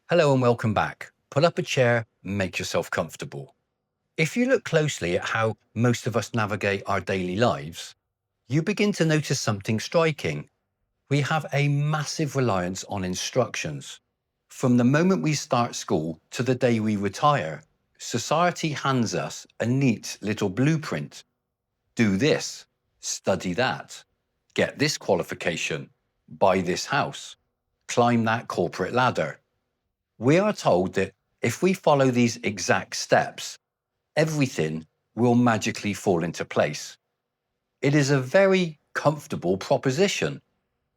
Hello and welcome back. Pull up a chair, make yourself comfortable. If you look closely at how most of us navigate our daily lives, you begin to notice something striking. We have a massive reliance on instructions. From the moment we start school to the day we retire, society hands us a neat little blueprint. Do this, study that, get this qualification, buy this house, climb that corporate ladder. We are told that if we follow these exact steps, everything will magically fall into place. It is a very comfortable proposition.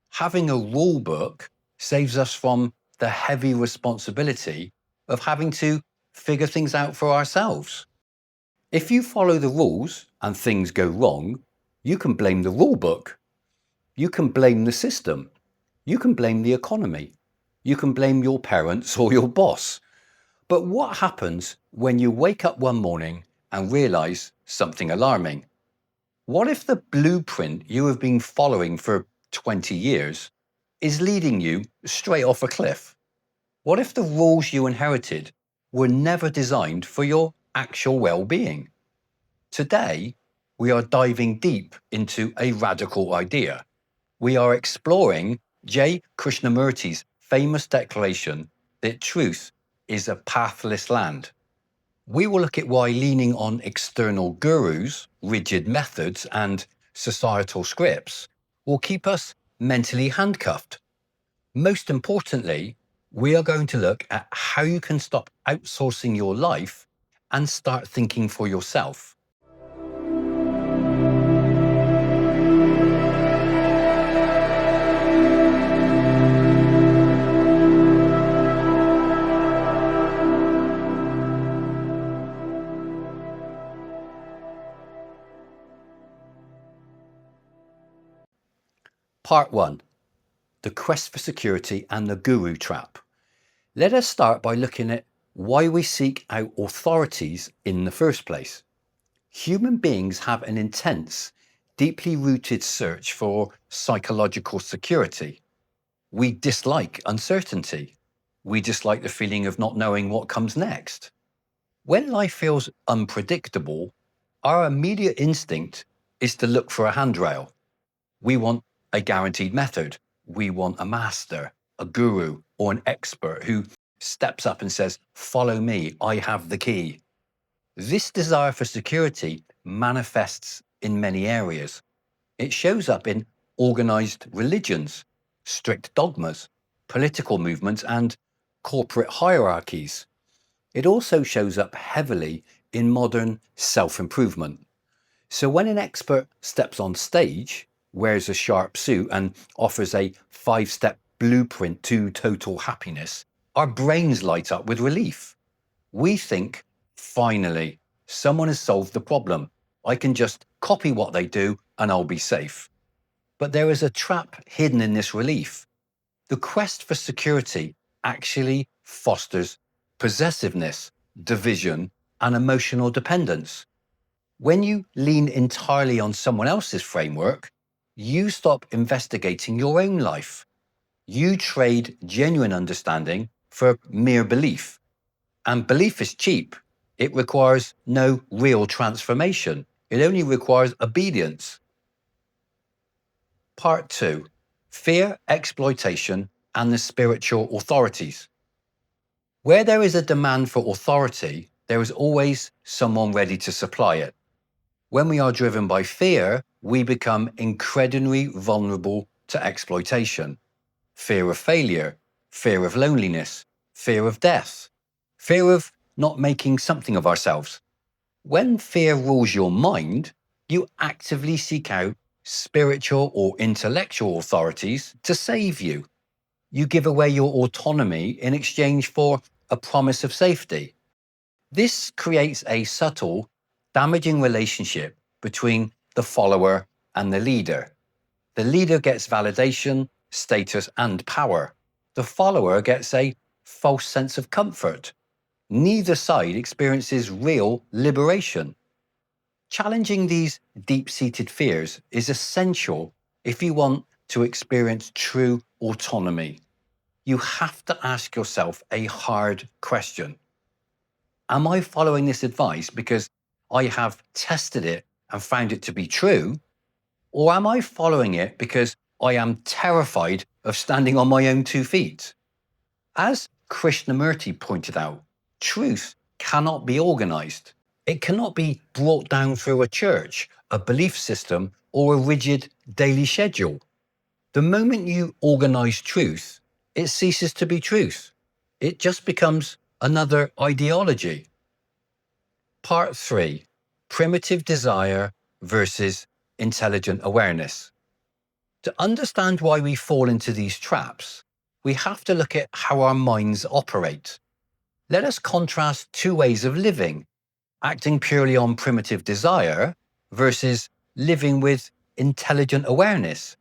Having a rule book saves us from the heavy responsibility of having to figure things out for ourselves. If you follow the rules and things go wrong, you can blame the rule book. You can blame the system. You can blame the economy. You can blame your parents or your boss. But what happens when you wake up one morning and realize something alarming? What if the blueprint you have been following for 20 years is leading you straight off a cliff? What if the rules you inherited were never designed for your actual well-being? Today, we are diving deep into a radical idea. We are exploring J. Krishnamurti's famous declaration that truth is a pathless land. We will look at why leaning on external gurus, rigid methods, and societal scripts will keep us mentally handcuffed. Most importantly, we are going to look at how you can stop outsourcing your life and start thinking for yourself. Part 1. The quest for security and the guru trap. Let us start by looking at why we seek out authorities in the first place. Human beings have an intense, deeply rooted search for psychological security. We dislike uncertainty. We dislike the feeling of not knowing what comes next. When life feels unpredictable, our immediate instinct is to look for a handrail. We want a guaranteed method. We want a master, a guru, or an expert who steps up and says, "Follow me, I have the key." This desire for security manifests in many areas. It shows up in organized religions, strict dogmas, political movements, and corporate hierarchies. It also shows up heavily in modern self-improvement. So when an expert steps on stage, wears a sharp suit, and offers a 5-step blueprint to total happiness, our brains light up with relief. We think, finally, someone has solved the problem. I can just copy what they do and I'll be safe. But there is a trap hidden in this relief. The quest for security actually fosters possessiveness, division, and emotional dependence. When you lean entirely on someone else's framework, you stop investigating your own life. You trade genuine understanding for mere belief. And belief is cheap. It requires no real transformation. It only requires obedience. Part 2. Fear, exploitation, and the spiritual authorities. Where there is a demand for authority, there is always someone ready to supply it. When we are driven by fear, we become incredibly vulnerable to exploitation. Fear of failure, fear of loneliness, fear of death, fear of not making something of ourselves. When fear rules your mind, you actively seek out spiritual or intellectual authorities to save you. You give away your autonomy in exchange for a promise of safety. This creates a subtle, damaging relationship between the follower and the leader. The leader gets validation, status, and power. The follower gets a false sense of comfort. Neither side experiences real liberation. Challenging these deep-seated fears is essential if you want to experience true autonomy. you have to ask yourself a hard question. Am I following this advice because I have tested it and found it to be true? Or am I following it because I am terrified of standing on my own 2 feet? As Krishnamurti pointed out, truth cannot be organized. It cannot be brought down through a church, a belief system, or a rigid daily schedule. The moment you organize truth, it ceases to be truth. It just becomes another ideology. Part 3, primitive desire versus intelligent awareness. To understand why we fall into these traps, we have to look at how our minds operate. Let us contrast 2 ways of living, acting purely on primitive desire versus living with intelligent awareness.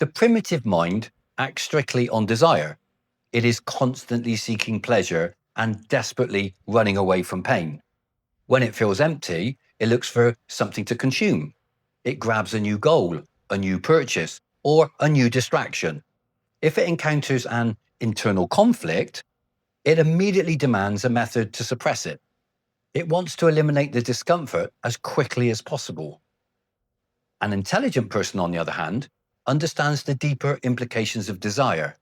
The primitive mind acts strictly on desire. It is constantly seeking pleasure and desperately running away from pain. When it feels empty, it looks for something to consume. It grabs a new goal, a new purchase, or a new distraction. If it encounters an internal conflict, it immediately demands a method to suppress it. It wants to eliminate the discomfort as quickly as possible. An intelligent person, on the other hand, understands the deeper implications of desire.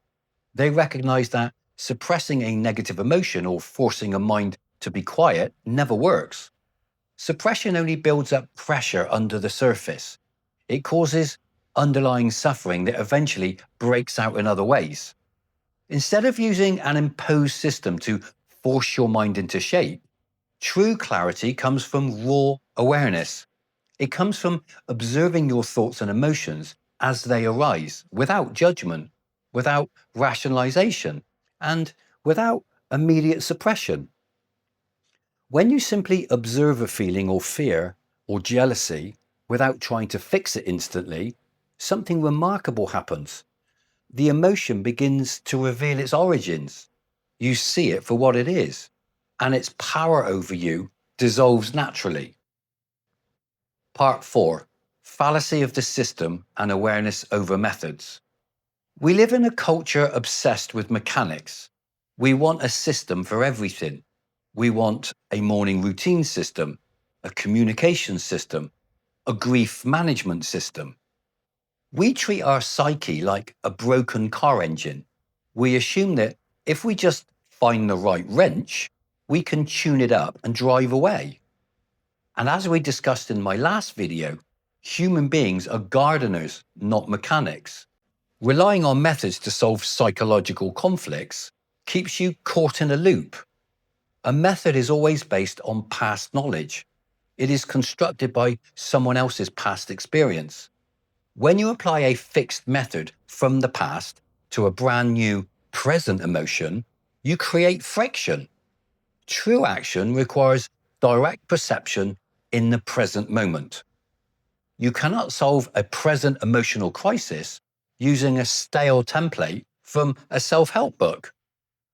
They recognize that suppressing a negative emotion or forcing a mind to be quiet never works. Suppression only builds up pressure under the surface. It causes underlying suffering that eventually breaks out in other ways. Instead of using an imposed system to force your mind into shape, true clarity comes from raw awareness. It comes from observing your thoughts and emotions as they arise, without judgment, without rationalization, and without immediate suppression. When you simply observe a feeling or fear or jealousy without trying to fix it instantly, something remarkable happens. The emotion begins to reveal its origins. You see it for what it is, and its power over you dissolves naturally. Part 4, fallacy of the system and awareness over methods. We live in a culture obsessed with mechanics. We want a system for everything. We want a morning routine system, a communication system, a grief management system. We treat our psyche like a broken car engine. We assume that if we just find the right wrench, we can tune it up and drive away. And as we discussed in my last video, human beings are gardeners, not mechanics. Relying on methods to solve psychological conflicts keeps you caught in a loop. A method is always based on past knowledge. It is constructed by someone else's past experience. When you apply a fixed method from the past to a brand new present emotion, you create friction. True action requires direct perception in the present moment. You cannot solve a present emotional crisis using a stale template from a self-help book.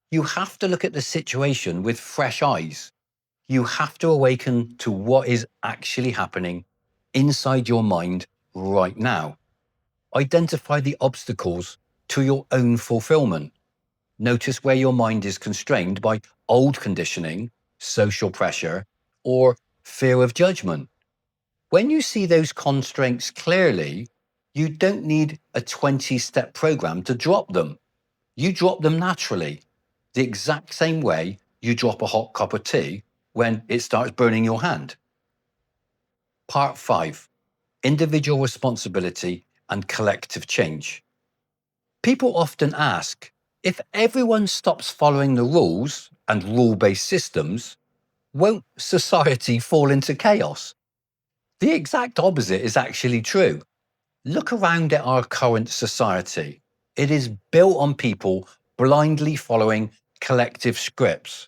You have to look at the situation with fresh eyes. You have to awaken to what is actually happening inside your mind right now. Identify the obstacles to your own fulfillment. Notice where your mind is constrained by old conditioning, social pressure, or fear of judgment. When you see those constraints clearly, you don't need a 20-step program to drop them. You drop them naturally, the exact same way you drop a hot cup of tea when it starts burning your hand. Part 5, individual responsibility and collective change. People often ask, if everyone stops following the rules and rule-based systems, won't society fall into chaos? The exact opposite is actually true. Look around at our current society. It is built on people blindly following collective scripts,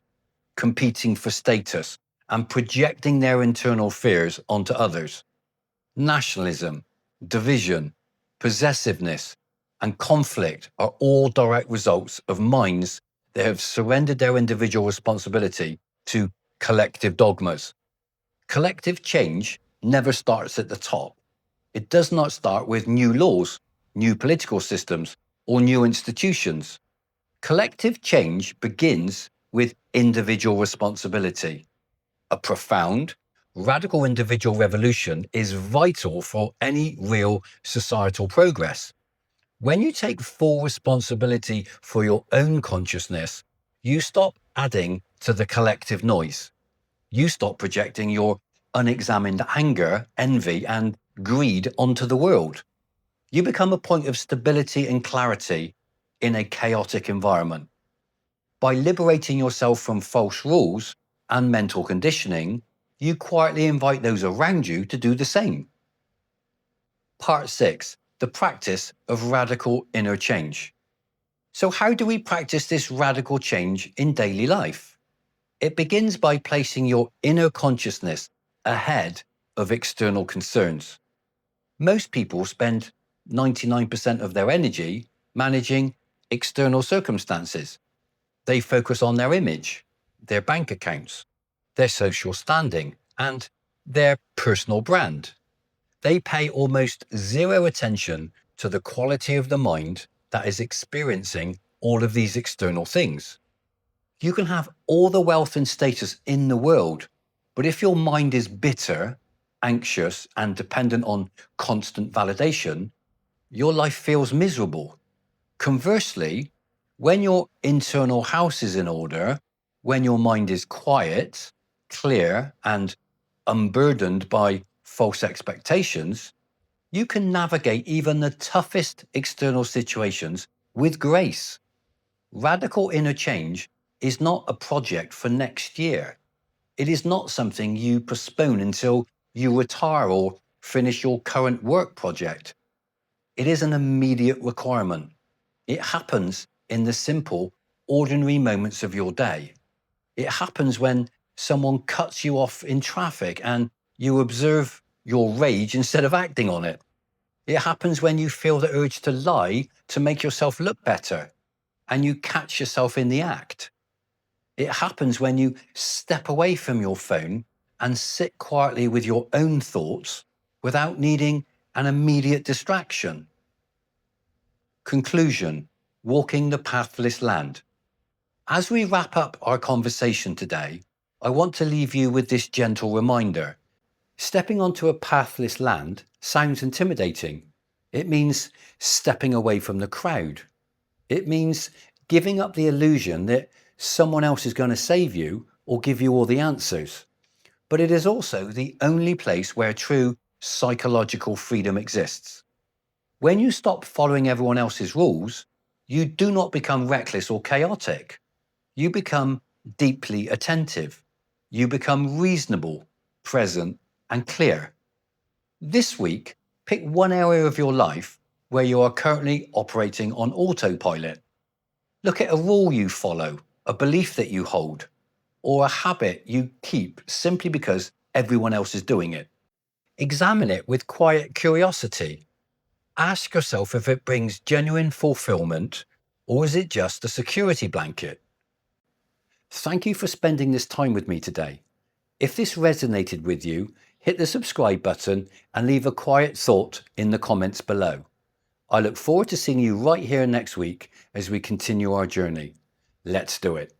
competing for status, and projecting their internal fears onto others. Nationalism, division, possessiveness, and conflict are all direct results of minds that have surrendered their individual responsibility to collective dogmas. Collective change never starts at the top. It does not start with new laws, new political systems, or new institutions. Collective change begins with individual responsibility. A profound, radical individual revolution is vital for any real societal progress. When you take full responsibility for your own consciousness, you stop adding to the collective noise. You stop projecting your unexamined anger, envy, and greed onto the world. You become a point of stability and clarity in a chaotic environment. By liberating yourself from false rules and mental conditioning, you quietly invite those around you to do the same. Part 6. The practice of radical inner change. So how do we practice this radical change in daily life? It begins by placing your inner consciousness ahead of external concerns. Most people spend 99% of their energy managing external circumstances. They focus on their image, their bank accounts, their social standing, and their personal brand. They pay almost zero attention to the quality of the mind that is experiencing all of these external things. You can have all the wealth and status in the world, but if your mind is bitter, anxious, and dependent on constant validation, your life feels miserable. Conversely, when your internal house is in order, when your mind is quiet, clear, and unburdened by false expectations, you can navigate even the toughest external situations with grace. Radical inner change is not a project for next year. It is not something you postpone until you retire or finish your current work project. It is an immediate requirement. It happens in the simple, ordinary moments of your day. It happens when someone cuts you off in traffic and you observe your rage instead of acting on it. It happens when you feel the urge to lie to make yourself look better and you catch yourself in the act. It happens when you step away from your phone and sit quietly with your own thoughts without needing an immediate distraction. Conclusion: walking the pathless land. As we wrap up our conversation today, I want to leave you with this gentle reminder. Stepping onto a pathless land sounds intimidating. It means stepping away from the crowd. It means giving up the illusion that someone else is going to save you or give you all the answers. But it is also the only place where true psychological freedom exists. When you stop following everyone else's rules, you do not become reckless or chaotic. You become deeply attentive. You become reasonable, present, and clear. This week, pick one area of your life where you are currently operating on autopilot. Look at a rule you follow, a belief that you hold, or a habit you keep simply because everyone else is doing it. Examine it with quiet curiosity. Ask yourself if it brings genuine fulfillment, or is it just a security blanket? Thank you for spending this time with me today. If this resonated with you, hit the subscribe button and leave a quiet thought in the comments below. I look forward to seeing you right here next week as we continue our journey. Let's do it.